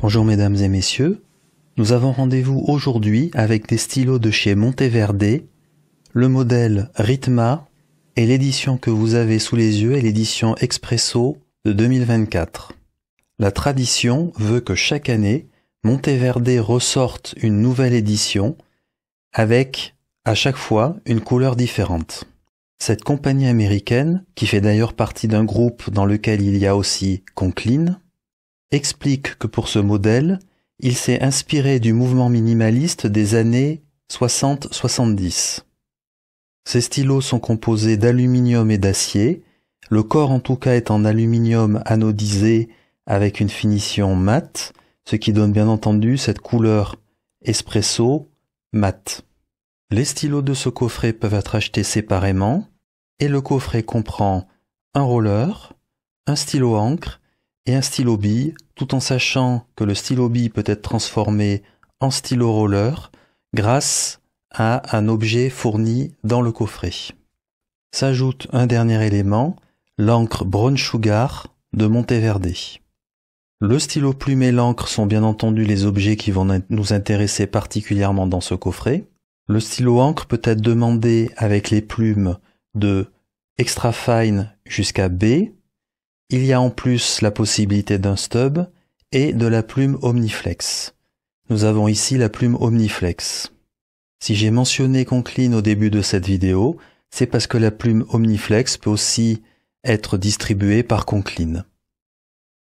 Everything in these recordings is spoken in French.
Bonjour mesdames et messieurs, nous avons rendez-vous aujourd'hui avec des stylos de chez Monteverde, le modèle Ritma et l'édition que vous avez sous les yeux est l'édition Expresso de 2024. La tradition veut que chaque année, Monteverde ressorte une nouvelle édition avec à chaque fois une couleur différente. Cette compagnie américaine, qui fait d'ailleurs partie d'un groupe dans lequel il y a aussi Conklin, explique que pour ce modèle, il s'est inspiré du mouvement minimaliste des années 60-70. Ces stylos sont composés d'aluminium et d'acier, le corps en tout cas est en aluminium anodisé avec une finition mate, ce qui donne bien entendu cette couleur espresso mate. Les stylos de ce coffret peuvent être achetés séparément et le coffret comprend un roller, un stylo encre et un stylo bille, tout en sachant que le stylo bille peut être transformé en stylo roller grâce à un objet fourni dans le coffret. S'ajoute un dernier élément, l'encre Brown Sugar de Monteverde. Le stylo plume et l'encre sont bien entendu les objets qui vont nous intéresser particulièrement dans ce coffret. Le stylo encre peut être demandé avec les plumes de Extra Fine jusqu'à B. Il y a en plus la possibilité d'un stub et de la plume Omniflex. Nous avons ici la plume Omniflex. Si j'ai mentionné Conklin au début de cette vidéo, c'est parce que la plume Omniflex peut aussi être distribuée par Conklin.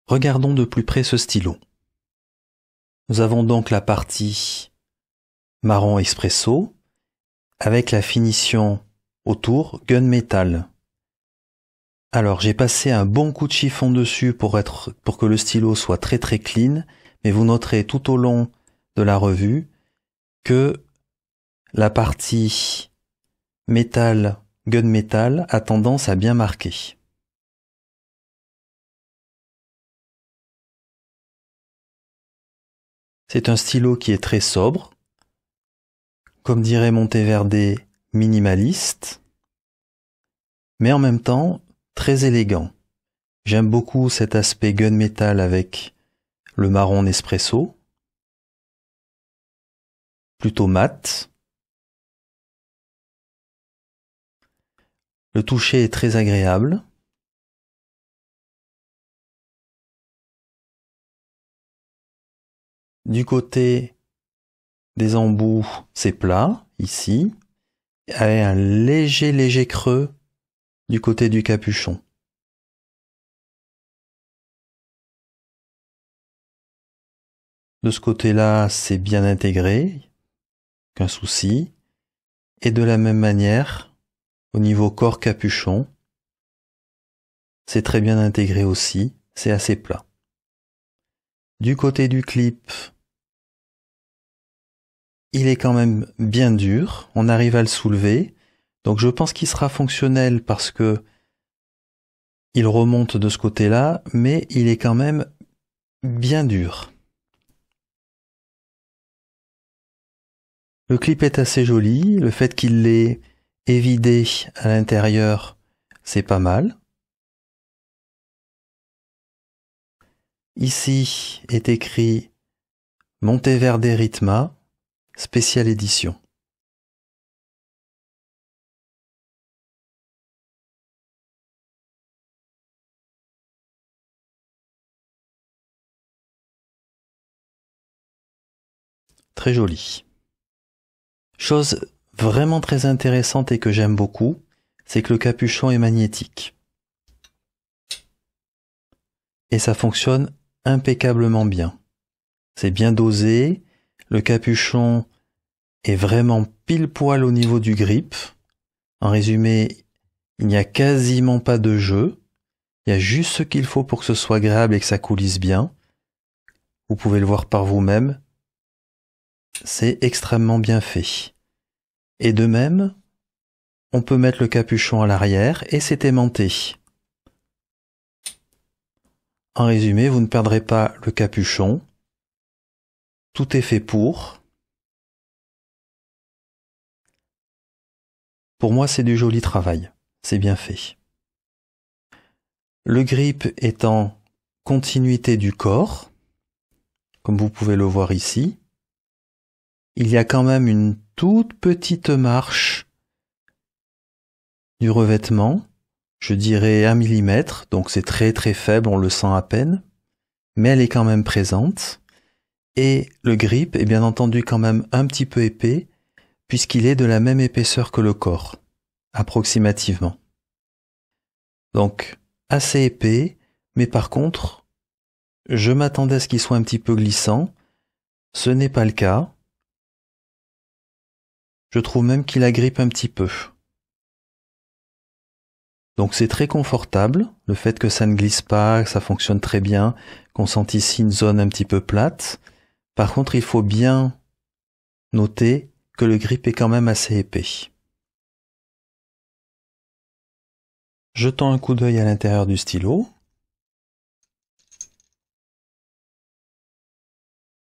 Regardons de plus près ce stylo. Nous avons donc la partie marron espresso avec la finition autour gunmetal. Alors j'ai passé un bon coup de chiffon dessus pour que le stylo soit très très clean, mais vous noterez tout au long de la revue que la partie métal, gunmetal a tendance à bien marquer. C'est un stylo qui est très sobre, comme dirait Monteverde, minimaliste, mais en même temps très élégant. J'aime beaucoup cet aspect gunmetal avec le marron Nespresso, plutôt mat. Le toucher est très agréable. Du côté des embouts, c'est plat, ici, avec un léger creux du côté du capuchon. De ce côté-là, c'est bien intégré, aucun souci. Et de la même manière, au niveau corps capuchon, c'est très bien intégré aussi, c'est assez plat. Du côté du clip, il est quand même bien dur, on arrive à le soulever, donc je pense qu'il sera fonctionnel parce que il remonte de ce côté-là, mais il est quand même bien dur. Le clip est assez joli, le fait qu'il l'ait évidé à l'intérieur, c'est pas mal. Ici est écrit Monteverde Ritma, spéciale édition. Très joli. Chose vraiment très intéressante et que j'aime beaucoup, c'est que le capuchon est magnétique. Et ça fonctionne impeccablement bien. C'est bien dosé, le capuchon est vraiment pile poil au niveau du grip. En résumé, il n'y a quasiment pas de jeu. Il y a juste ce qu'il faut pour que ce soit agréable et que ça coulisse bien. Vous pouvez le voir par vous-même. C'est extrêmement bien fait. Et de même, on peut mettre le capuchon à l'arrière et c'est aimanté. En résumé, vous ne perdrez pas le capuchon. Tout est fait pour. Pour moi, c'est du joli travail. C'est bien fait. Le grip est en continuité du corps, comme vous pouvez le voir ici. Il y a quand même une toute petite marche du revêtement, je dirais 1 mm, donc c'est très très faible, on le sent à peine, mais elle est quand même présente. Et le grip est bien entendu quand même un petit peu épais, puisqu'il est de la même épaisseur que le corps, approximativement. Donc, assez épais, mais par contre, je m'attendais à ce qu'il soit un petit peu glissant. Ce n'est pas le cas. Je trouve même qu'il agrippe un petit peu. Donc c'est très confortable, le fait que ça ne glisse pas, que ça fonctionne très bien, qu'on sente ici une zone un petit peu plate. Par contre, il faut bien noter que le grip est quand même assez épais. Jetons un coup d'œil à l'intérieur du stylo.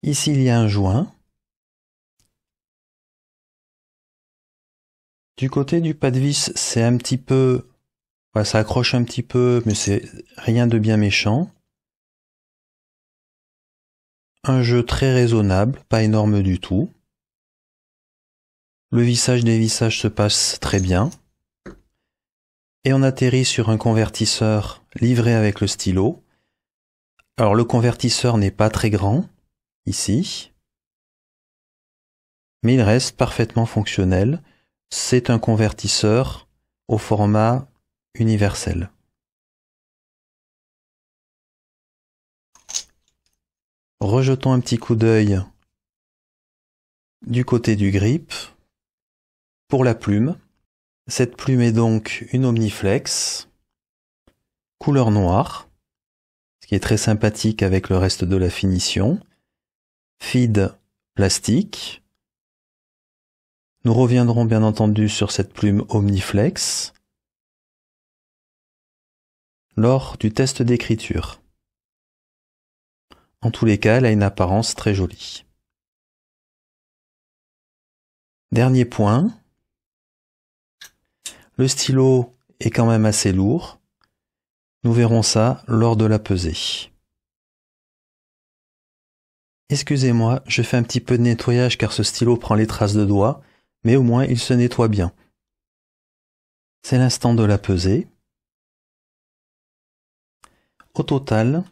Ici, il y a un joint. Du côté du pas de vis, c'est un petit peu... Ouais, ça accroche un petit peu, mais c'est rien de bien méchant. Un jeu très raisonnable, pas énorme du tout. Le vissage des vissages se passe très bien. Et on atterrit sur un convertisseur livré avec le stylo. Alors le convertisseur n'est pas très grand, ici. Mais il reste parfaitement fonctionnel. C'est un convertisseur au format universel. Rejetons un petit coup d'œil du côté du grip. Pour la plume, cette plume est donc une Omniflex, couleur noire, ce qui est très sympathique avec le reste de la finition. Feed plastique. Nous reviendrons bien entendu sur cette plume Omniflex lors du test d'écriture. En tous les cas, elle a une apparence très jolie. Dernier point, le stylo est quand même assez lourd. Nous verrons ça lors de la pesée. Excusez-moi, je fais un petit peu de nettoyage car ce stylo prend les traces de doigts, mais au moins il se nettoie bien. C'est l'instant de la pesée. Au total,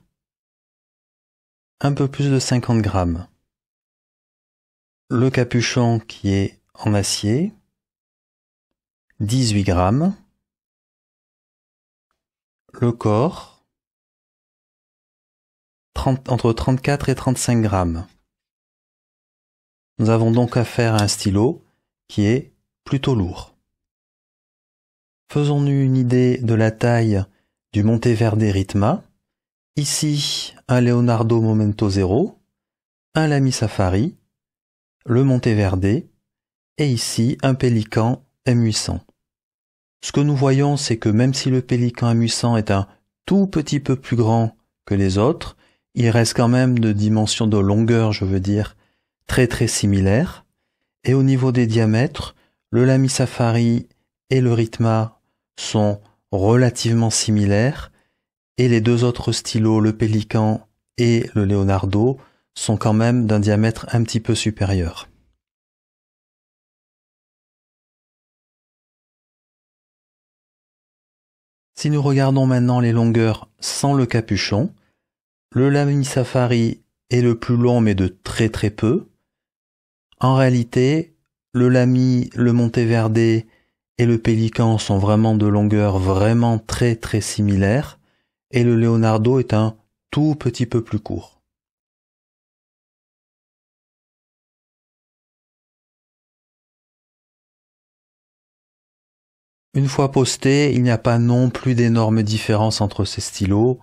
un peu plus de 50 grammes. Le capuchon qui est en acier, 18 grammes. Le corps, entre 34 et 35 grammes. Nous avons donc affaire à un stylo qui est plutôt lourd. Faisons-nous une idée de la taille du Monteverde Ritma. Ici, un Leonardo Momento Zero, un Lamy Safari, le Monteverde, et ici un Pélican M800. Ce que nous voyons, c'est que même si le Pélican M800 est un tout petit peu plus grand que les autres, il reste quand même de dimensions de longueur, je veux dire, très très similaires. Et au niveau des diamètres, le Lamy Safari et le Ritma sont relativement similaires, et les deux autres stylos, le Pélican et le Leonardo, sont quand même d'un diamètre un petit peu supérieur. Si nous regardons maintenant les longueurs sans le capuchon, le Lamy Safari est le plus long mais de très très peu. En réalité, le Lamy, le Monteverde et le Pélican sont vraiment de longueurs vraiment très très similaires, et le Leonardo est un tout petit peu plus court. Une fois posté, il n'y a pas non plus d'énormes différences entre ces stylos.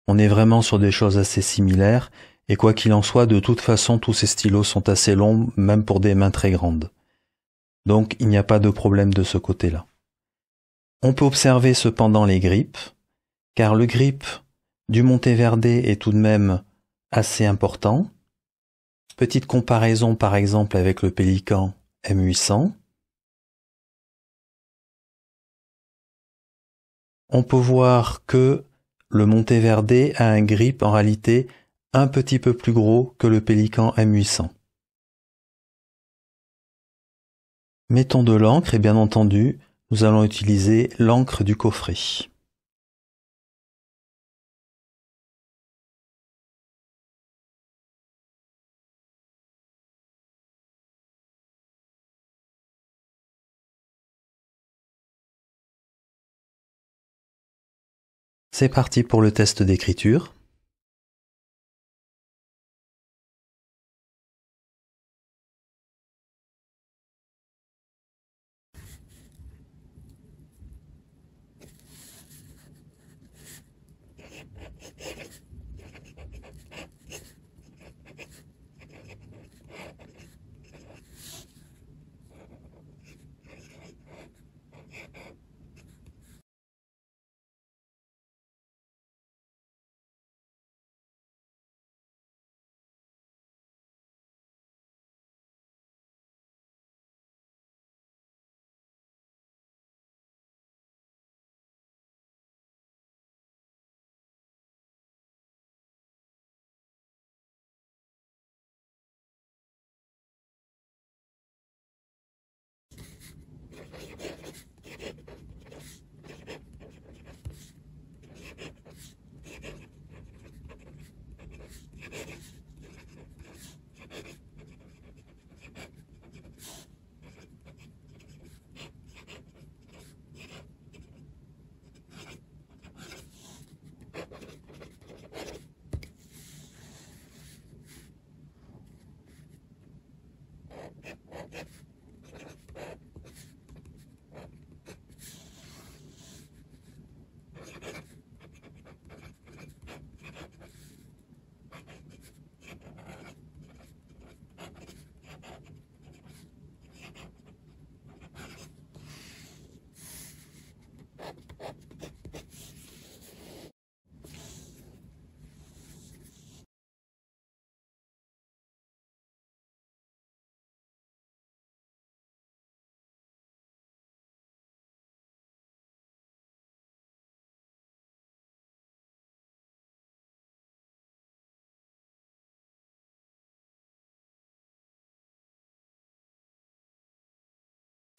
On est vraiment sur des choses assez similaires, et quoi qu'il en soit, de toute façon, tous ces stylos sont assez longs, même pour des mains très grandes. Donc, il n'y a pas de problème de ce côté-là. On peut observer cependant les grippes, car le grip du Monteverde est tout de même assez important. Petite comparaison par exemple avec le Pélican M800. On peut voir que le Monteverde a un grip en réalité un petit peu plus gros que le Pélican M800. Mettons de l'encre et bien entendu, nous allons utiliser l'encre du coffret. C'est parti pour le test d'écriture.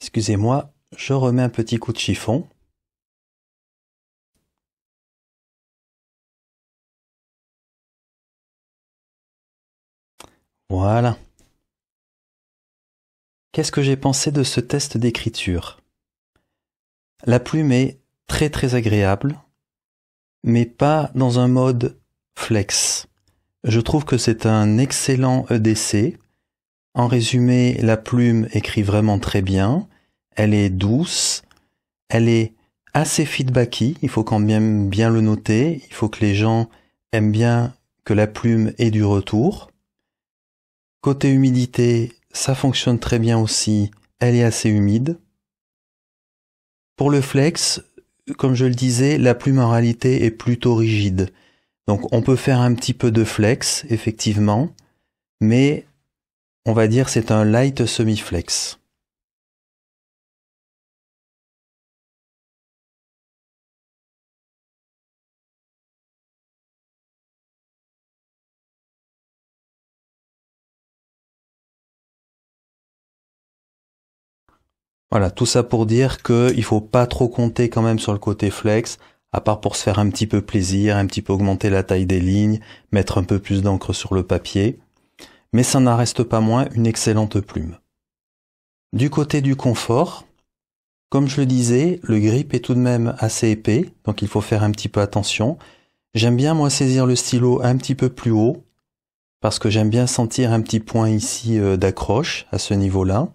Excusez-moi, je remets un petit coup de chiffon. Voilà. Qu'est-ce que j'ai pensé de ce test d'écriture? La plume est très agréable, mais pas dans un mode flex. Je trouve que c'est un excellent EDC. En résumé, la plume écrit vraiment très bien. Elle est douce. Elle est assez feedbacky. Il faut quand même bien le noter. Il faut que les gens aiment bien que la plume ait du retour. Côté humidité, ça fonctionne très bien aussi. Elle est assez humide. Pour le flex, comme je le disais, la plume en réalité est plutôt rigide. Donc on peut faire un petit peu de flex, effectivement, mais on va dire c'est un light semi-flex. Voilà, tout ça pour dire qu'il faut pas trop compter quand même sur le côté flex, à part pour se faire un petit peu plaisir, un petit peu augmenter la taille des lignes, mettre un peu plus d'encre sur le papier. Mais ça n'en reste pas moins une excellente plume. Du côté du confort, comme je le disais, le grip est tout de même assez épais, donc il faut faire un petit peu attention. J'aime bien moi saisir le stylo un petit peu plus haut, parce que j'aime bien sentir un petit point ici d'accroche à ce niveau-là.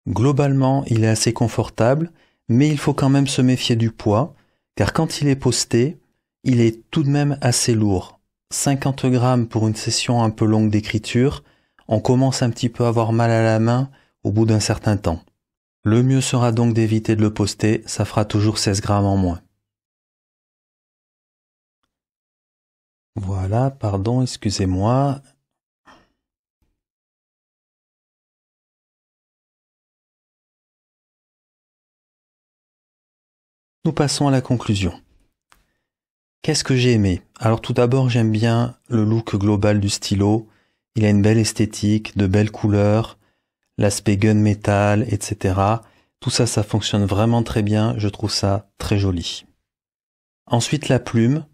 Globalement, il est assez confortable, mais il faut quand même se méfier du poids, car quand il est posté, il est tout de même assez lourd. 50 grammes pour une session un peu longue d'écriture, on commence un petit peu à avoir mal à la main au bout d'un certain temps. Le mieux sera donc d'éviter de le poster, ça fera toujours 16 grammes en moins. Voilà, pardon, excusez-moi. Nous passons à la conclusion. Qu'est-ce que j'ai aimé? Alors tout d'abord, j'aime bien le look global du stylo. Il a une belle esthétique, de belles couleurs, l'aspect gunmetal, etc. Tout ça, ça fonctionne vraiment très bien. Je trouve ça très joli. Ensuite, la plume.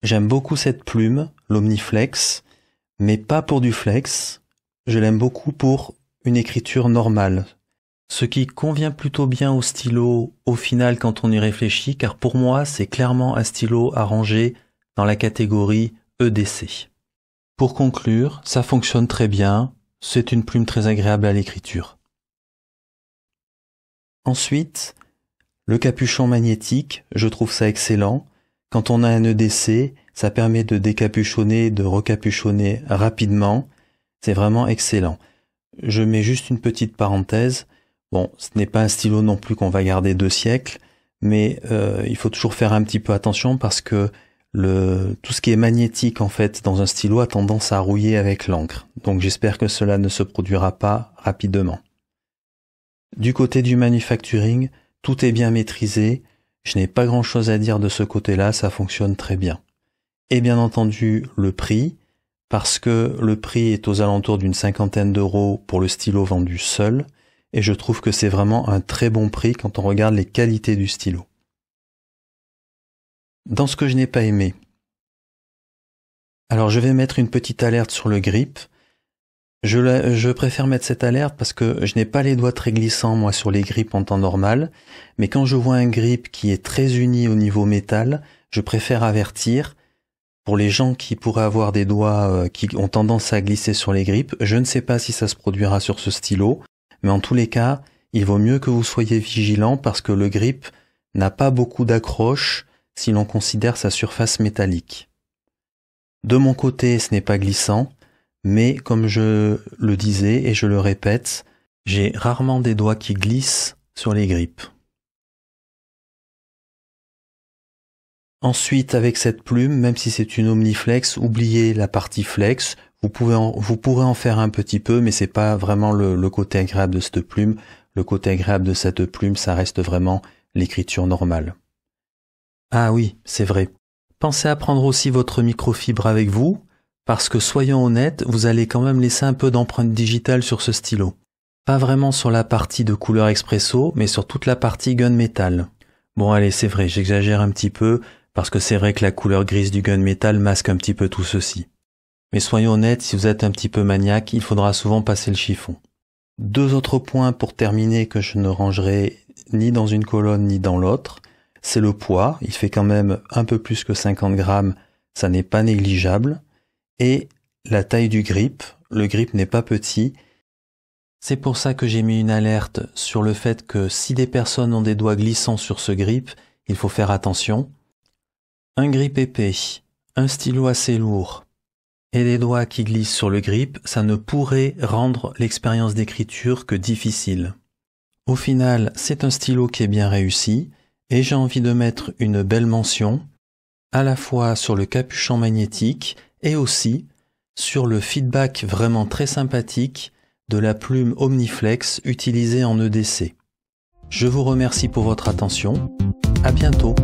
J'aime beaucoup cette plume, l'Omniflex, mais pas pour du flex. Je l'aime beaucoup pour une écriture normale. Ce qui convient plutôt bien au stylo au final quand on y réfléchit, car pour moi, c'est clairement un stylo à ranger dans la catégorie EDC. Pour conclure, ça fonctionne très bien, c'est une plume très agréable à l'écriture. Ensuite, le capuchon magnétique, je trouve ça excellent. Quand on a un EDC, ça permet de décapuchonner, de recapuchonner rapidement. C'est vraiment excellent. Je mets juste une petite parenthèse. Bon, ce n'est pas un stylo non plus qu'on va garder 2 siècles, mais il faut toujours faire un petit peu attention parce que tout ce qui est magnétique en fait dans un stylo a tendance à rouiller avec l'encre. Donc j'espère que cela ne se produira pas rapidement. Du côté du manufacturing, tout est bien maîtrisé. Je n'ai pas grand chose à dire de ce côté-là, ça fonctionne très bien. Et bien entendu, le prix, parce que le prix est aux alentours d'une 50aine d'euros pour le stylo vendu seul, et je trouve que c'est vraiment un très bon prix quand on regarde les qualités du stylo. Dans ce que je n'ai pas aimé, alors je vais mettre une petite alerte sur le grip. Je préfère mettre cette alerte parce que je n'ai pas les doigts très glissants moi sur les grips en temps normal, mais quand je vois un grip qui est très uni au niveau métal, je préfère avertir. Pour les gens qui pourraient avoir des doigts qui ont tendance à glisser sur les grips, je ne sais pas si ça se produira sur ce stylo, mais en tous les cas, il vaut mieux que vous soyez vigilant parce que le grip n'a pas beaucoup d'accroche si l'on considère sa surface métallique. De mon côté, ce n'est pas glissant, mais comme je le disais et je le répète, j'ai rarement des doigts qui glissent sur les grips. Ensuite, avec cette plume, même si c'est une Omniflex, oubliez la partie flex. Vous pourrez en faire un petit peu, mais c'est pas vraiment le côté agréable de cette plume. Le côté agréable de cette plume, ça reste vraiment l'écriture normale. Ah oui, c'est vrai. Pensez à prendre aussi votre microfibre avec vous, parce que soyons honnêtes, vous allez quand même laisser un peu d'empreinte digitale sur ce stylo. Pas vraiment sur la partie de couleur expresso, mais sur toute la partie gunmetal. Bon allez, c'est vrai, j'exagère un petit peu, parce que c'est vrai que la couleur grise du gunmetal masque un petit peu tout ceci. Mais soyons honnêtes, si vous êtes un petit peu maniaque, il faudra souvent passer le chiffon. 2 autres points pour terminer que je ne rangerai ni dans une colonne ni dans l'autre, c'est le poids, il fait quand même un peu plus que 50 grammes, ça n'est pas négligeable, et la taille du grip, le grip n'est pas petit. C'est pour ça que j'ai mis une alerte sur le fait que si des personnes ont des doigts glissants sur ce grip, il faut faire attention. Un grip épais, un stylo assez lourd et des doigts qui glissent sur le grip, ça ne pourrait rendre l'expérience d'écriture que difficile. Au final, c'est un stylo qui est bien réussi et j'ai envie de mettre une belle mention à la fois sur le capuchon magnétique et aussi sur le feedback vraiment très sympathique de la plume Omniflex utilisée en EDC. Je vous remercie pour votre attention. À bientôt.